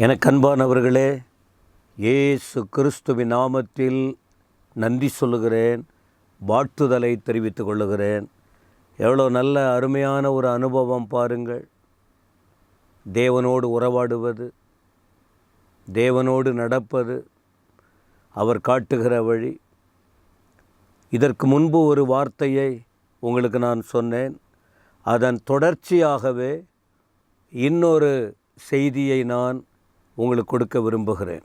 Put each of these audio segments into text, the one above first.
எனக்கு அன்பானவர்களே, இயேசு கிறிஸ்துவின் நாமத்தில் நன்றி சொல்லுகிறேன், வாழ்த்துதலை தெரிவித்துக் கொள்ளுகிறேன். எவ்வளோ நல்ல அருமையான ஒரு அனுபவம் பாருங்கள். தேவனோடு உறவாடுவது, தேவனோடு நடப்பது, அவர் காட்டுகிற வழி. இதற்கு முன்பு ஒரு வார்த்தையை உங்களுக்கு நான் சொன்னேன். அதன் தொடர்ச்சியாகவே இன்னொரு செய்தியை நான் உங்களுக்கு கொடுக்க விரும்புகிறேன்.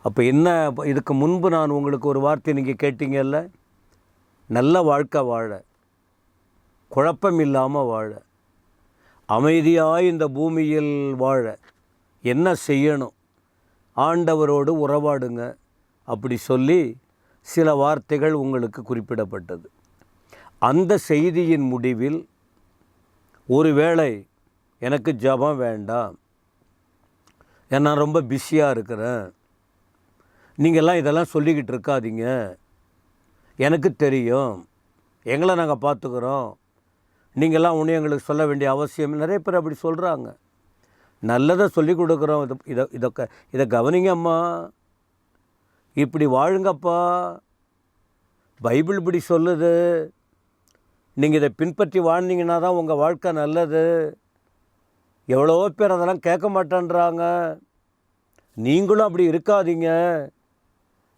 அப்போ என்ன, இதுக்கு முன்பு நான் உங்களுக்கு ஒரு வார்த்தை நீங்கள் கேட்டீங்கல்ல, நல்ல வாழ்க்கை வாழ, குழப்பம் இல்லாமல் வாழ, அமைதியாய் இந்த பூமியில் வாழ என்ன செய்யணும்? ஆண்டவரோடு உறவாடுங்க அப்படி சொல்லி சில வார்த்தைகள் உங்களுக்கு குறிப்பிடப்பட்டது. அந்த செய்தியின் முடிவில், ஒருவேளை எனக்கு ஜெபம் வேண்டாம், ஏன்னா நான் ரொம்ப பிஸியாக இருக்கிறேன், நீங்கள்லாம் இதெல்லாம் சொல்லிக்கிட்டு இருக்காதீங்க, எனக்கு தெரியும், எங்களை நாங்கள் பார்த்துக்குறோம், நீங்கள்லாம் ஒன்றும் எங்களுக்கு சொல்ல வேண்டிய அவசியம். நிறைய பேர் அப்படி சொல்கிறாங்க. நல்லதை சொல்லி கொடுக்குறோம், இதை கவனிங்கம்மா, இப்படி வாழுங்கப்பா, பைபிள் இப்படி சொல்லுது, நீங்கள் இதை பின்பற்றி வாழ்ந்தீங்கன்னா தான் உங்கள் வாழ்க்கை நல்லது. எவ்வளோ பேர் அதெல்லாம் கேட்க மாட்டேன்றாங்க. நீங்களும் அப்படி இருக்காதீங்க,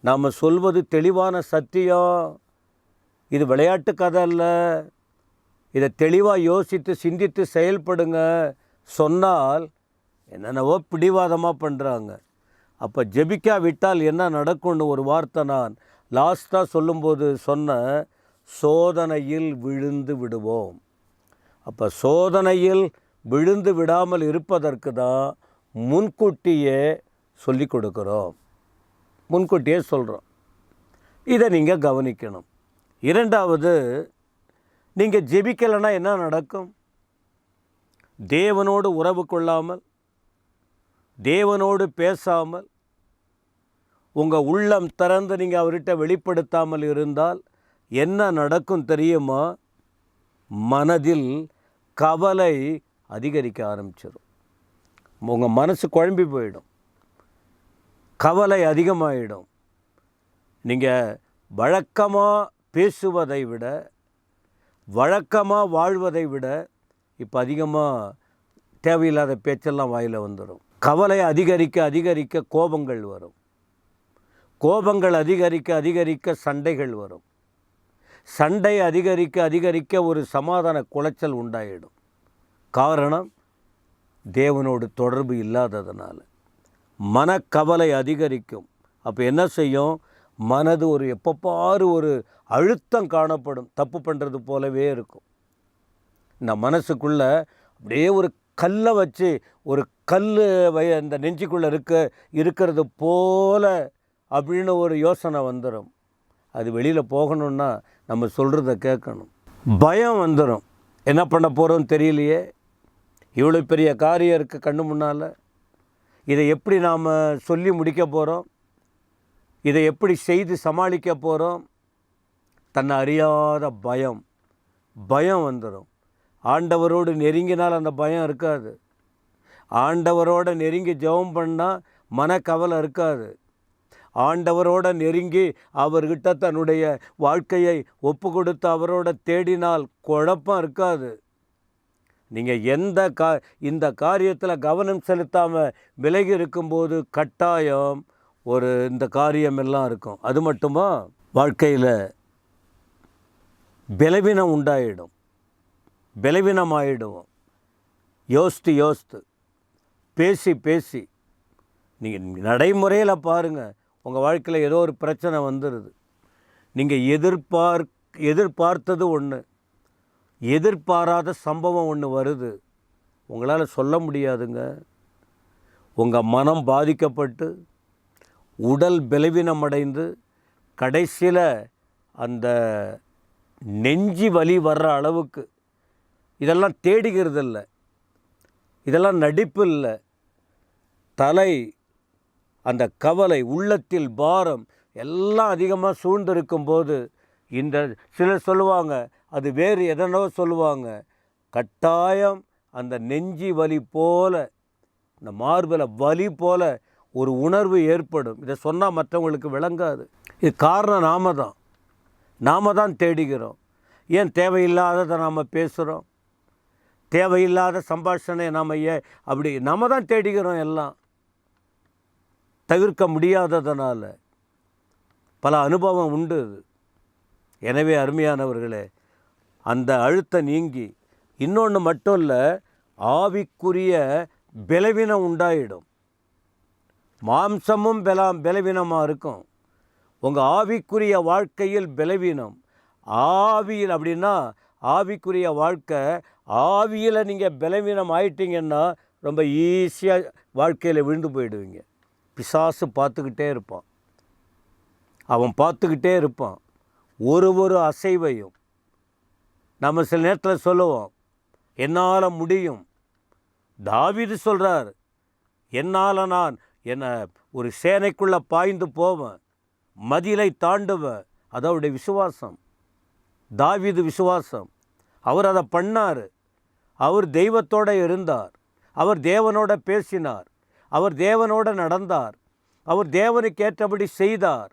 நாம் சொல்வது தெளிவான சத்தியம், இது விளையாட்டு கதை இல்லை, இதை தெளிவாக யோசித்து சிந்தித்து செயல்படுங்க சொன்னால் என்னென்னவோ பிடிவாதமாக பண்ணுறாங்க. அப்போ ஜெபிக்கா விட்டால் என்ன நடக்கும்னு ஒரு வார்த்தை நான் லாஸ்ட்டாக சொல்லும்போது சொன்ன, சோதனையில் விழுந்து விடுவோம். அப்போ சோதனையில் விழுந்து விடாமல் இருப்பதற்கு தான் முன்கூட்டியே சொல்லி கொடுக்குறோம், முன்கூட்டியே சொல்கிறோம். இதை நீங்கள் கவனிக்கணும். இரண்டாவது, நீங்கள் ஜெபிக்கலைன்னா என்ன நடக்கும்? தேவனோடு உறவு கொள்ளாமல், தேவனோடு பேசாமல், உங்கள் உள்ளம் திறந்து நீங்கள் அவர்கிட்ட வெளிப்படுத்தாமல் இருந்தால் என்ன நடக்கும் தெரியுமா? மனதில் கவலை அதிகரிக்க ஆரம்பிச்சிடும். உங்கள் மனசு குழம்பி போயிடும், கவலை அதிகமாகிடும். நீங்கள் வழக்கமாக பேசுவதை விட, வழக்கமாக வாழ்வதை விட இப்போ அதிகமாக தேவையில்லாத பேச்செல்லாம் வாயில் வந்துடும். கவலை அதிகரிக்க அதிகரிக்க கோபங்கள் வரும், கோபங்கள் அதிகரிக்க அதிகரிக்க சண்டைகள் வரும், சண்டை அதிகரிக்க அதிகரிக்க ஒரு சமாதான குலைச்சல் உண்டாயிடும். காரணம், தேவனோடு தொடர்பு இல்லாததுனால மனக்கவலை அதிகரிக்கும். அப்போ என்ன செய்யும்? மனது ஒரு எப்பப்பாரு ஒரு அழுத்தம் காணப்படும், தப்பு பண்ணுறது போலவே இருக்கும். இந்த மனசுக்குள்ளே அப்படியே ஒரு கல்லை வச்சு, ஒரு கல் இந்த நெஞ்சுக்குள்ளே இருக்கிறது போல அப்படின்னு ஒரு யோசனை வந்துடும். அது வெளியில் போகணுன்னா நம்ம சொல்கிறத கேட்கணும். பயம் வந்துடும், என்ன பண்ண போகிறோம் தெரியலையே, இவ்வளோ பெரிய காரியம் இருக்குது கண்ணு முன்னால், இதை எப்படி நாம் சொல்லி முடிக்க போகிறோம், இதை எப்படி செய்து சமாளிக்க போகிறோம்? தன்னை அறியாத பயம் வந்துடும். ஆண்டவரோடு நெருங்கினால் அந்த பயம் இருக்காது. ஆண்டவரோடு நெருங்கி ஜெபம் பண்ணால் மனக்கவலை இருக்காது. ஆண்டவரோடு நெருங்கி அவர்கிட்ட தன்னுடைய வாழ்க்கையை ஒப்பு கொடுத்து அவரோட தேடினால் குழப்பம் இருக்காது. நீங்கள் இந்த காரியத்தில் கவனம் செலுத்தாமல் விலகி இருக்கும்போது கட்டாயம் இந்த காரியமெல்லாம் இருக்கும். அது மட்டுமா, வாழ்க்கையில் பலவீனம் உண்டாயிடும், பலவீனமாயிடுவோம். யோசித்து பேசி நீங்கள் நடைமுறையில் பாருங்கள், உங்கள் வாழ்க்கையில் ஏதோ ஒரு பிரச்சனை வந்துடுது. நீங்கள் எதிர்பார்த்தது ஒன்று, எதிர்பாராத சம்பவம் ஒன்று வருது, உங்களால் சொல்ல முடியாதுங்க. உங்கள் மனம் பாதிக்கப்பட்டு, உடல் பலவீனம் அடைந்து, கடைசியில் அந்த நெஞ்சு வலி வர்ற அளவுக்கு, இதெல்லாம் தேடிக்கிறது இல்லை, இதெல்லாம் நடிப்பு இல்லை, தலை, அந்த கவலை, உள்ளத்தில் பாரம் எல்லாம் அதிகமாக சூழ்ந்திருக்கும்போது, இந்த சிலர் சொல்லுவாங்க, அது வேறு எதனோ சொல்லுவாங்க, கட்டாயம் அந்த நெஞ்சி வலி போல இந்த மார்பில் வலி போல் ஒரு உணர்வு ஏற்படும். இதை சொன்னால் மற்றவங்களுக்கு விளங்காது. இது காரணம் நாம் தான் தேடுகிறோம். ஏன் தேவையில்லாததை நாம் பேசுகிறோம்? தேவையில்லாத சம்பாஷணை நாம் அப்படி நம்ம தான் தேடுகிறோம். எல்லாம் தவிர்க்க முடியாததனால் பல அனுபவம் உண்டு. எனவே அருமையானவர்களே, அந்த அழுத்தம் நீங்கி இன்னொன்று மட்டும் இல்லை, ஆவிக்குரிய பலவீனம் உண்டாயிடும். மாம்சமும் பலவீனமாக இருக்கும். உங்கள் ஆவிக்குரிய வாழ்க்கையில் பலவீனம், ஆவியில் அப்படின்னா ஆவிக்குரிய வாழ்க்கை, ஆவியில் நீங்கள் பலவீனம் ஆயிட்டீங்கன்னா ரொம்ப ஈஸியாக வாழ்க்கையில் விழுந்து போயிடுவீங்க. பிசாசு பார்த்துக்கிட்டே இருப்பான். அவன் பார்த்துக்கிட்டே இருப்பான். ஒரு அசைவையும் நம்ம சில நேரத்தில் சொல்லுவோம், என்னால் முடியும். தாவீது சொல்கிறார், என்னால் நான் ஒரு சேனைக்குள்ளே பாய்ந்து போவேன், மதிலை தாண்டுவேன். அது அவருடைய விசுவாசம். தாவீது விசுவாசம். அவர் அதை பண்ணார். அவர் தெய்வத்தோடு இருந்தார். அவர் தேவனோட பேசினார். அவர் தேவனோட நடந்தார். அவர் தேவனுக்கு ஏற்றபடி செய்தார்.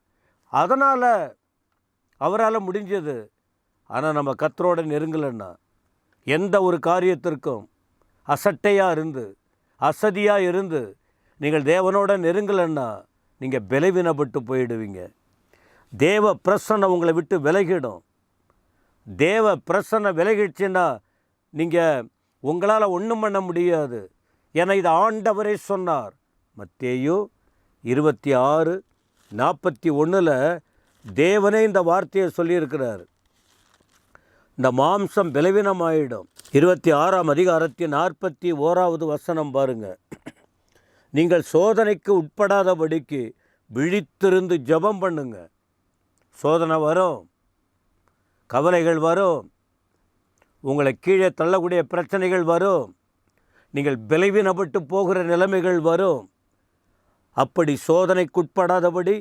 அதனால் அவரால் முடிஞ்சது. ஆனால் நம்ம கர்த்தரோட நெருங்கலைன்னா, எந்த ஒரு காரியத்திற்கும் அசட்டையாக இருந்து அசதியாக இருந்து நீங்கள் தேவனோட நெருங்கலைன்னா நீங்கள் பலவீனப்பட்டு போயிடுவீங்க. தேவ பிரசன்னம் உங்களை விட்டு விலகிடும். தேவ பிரசன்னம் விலகிடுச்சுன்னா நீங்கள் உங்களால் ஒன்றும் பண்ண முடியாது. ஏன்னா இது ஆண்டவரே சொன்னார். மத்தேயு 26:41 தேவனே இந்த வார்த்தையை சொல்லியிருக்கிறார். இந்த மாம்சம் பலவீனமாயிடும். 26:41 பாருங்கள். நீங்கள் சோதனைக்கு உட்படாதபடிக்கு விழித்திருந்து ஜெபம் பண்ணுங்க. சோதனை வரும், கவலைகள் வரும், உங்களை கீழே தள்ளக்கூடிய பிரச்சனைகள் வரும், நீங்கள் பலவீனப்பட்டு போகிற நிலைமைகள் வரும். அப்படி சோதனைக்குட்படாதபடி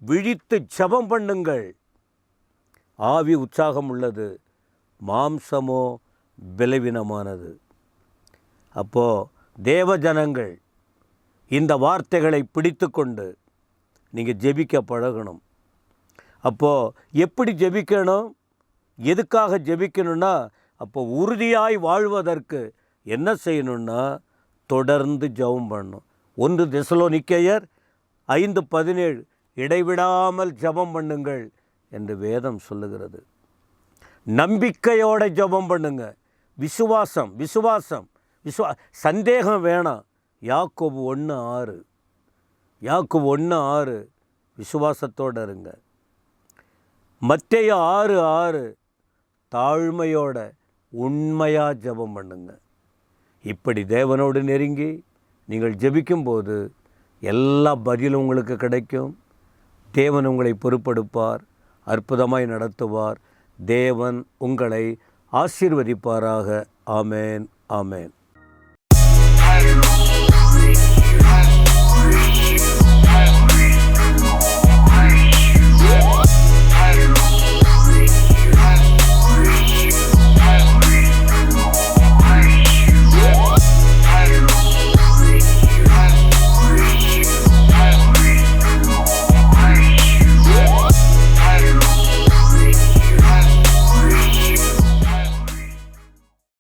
விழித்து ஜெபம் பண்ணுங்கள். ஆவி உற்சாகம் உள்ளது, மாம்சமோ பலவீனமானது. அப்போது தேவ ஜனங்கள் இந்த வார்த்தைகளை பிடித்து கொண்டு நீங்கள் ஜெபிக்க பழகணும். அப்போது எப்படி ஜெபிக்கணும், எதுக்காக ஜெபிக்கணும்னா, அப்போது உறுதியாய் வாழ்வதற்கு என்ன செய்யணும்னா தொடர்ந்து ஜெபம் பண்ணணும். 1 தெசலோனிக்கேயர் 5:17 இடைவிடாமல் ஜெபம் பண்ணுங்கள் என்று வேதம் சொல்லுகிறது. நம்பிக்கையோட ஜெபம் பண்ணுங்க. விசுவாசம் சந்தேகம் வேணாம். யாக்கோபு 1:6 விசுவாசத்தோடு இருங்க. மத்தேயு 6:6 தாழ்மையோட உண்மையாக ஜெபம் பண்ணுங்க. இப்படி தேவனோடு நெருங்கி நீங்கள் ஜெபிக்கும்போது எல்லா பதிலும் உங்களுக்கு கிடைக்கும். தேவன் உங்களை பொறுப்பெடுப்பார், அற்புதமாய் நடத்துவார். தேவன் உங்களை ஆசீர்வதிப்பாராக. ஆமேன், ஆமேன்.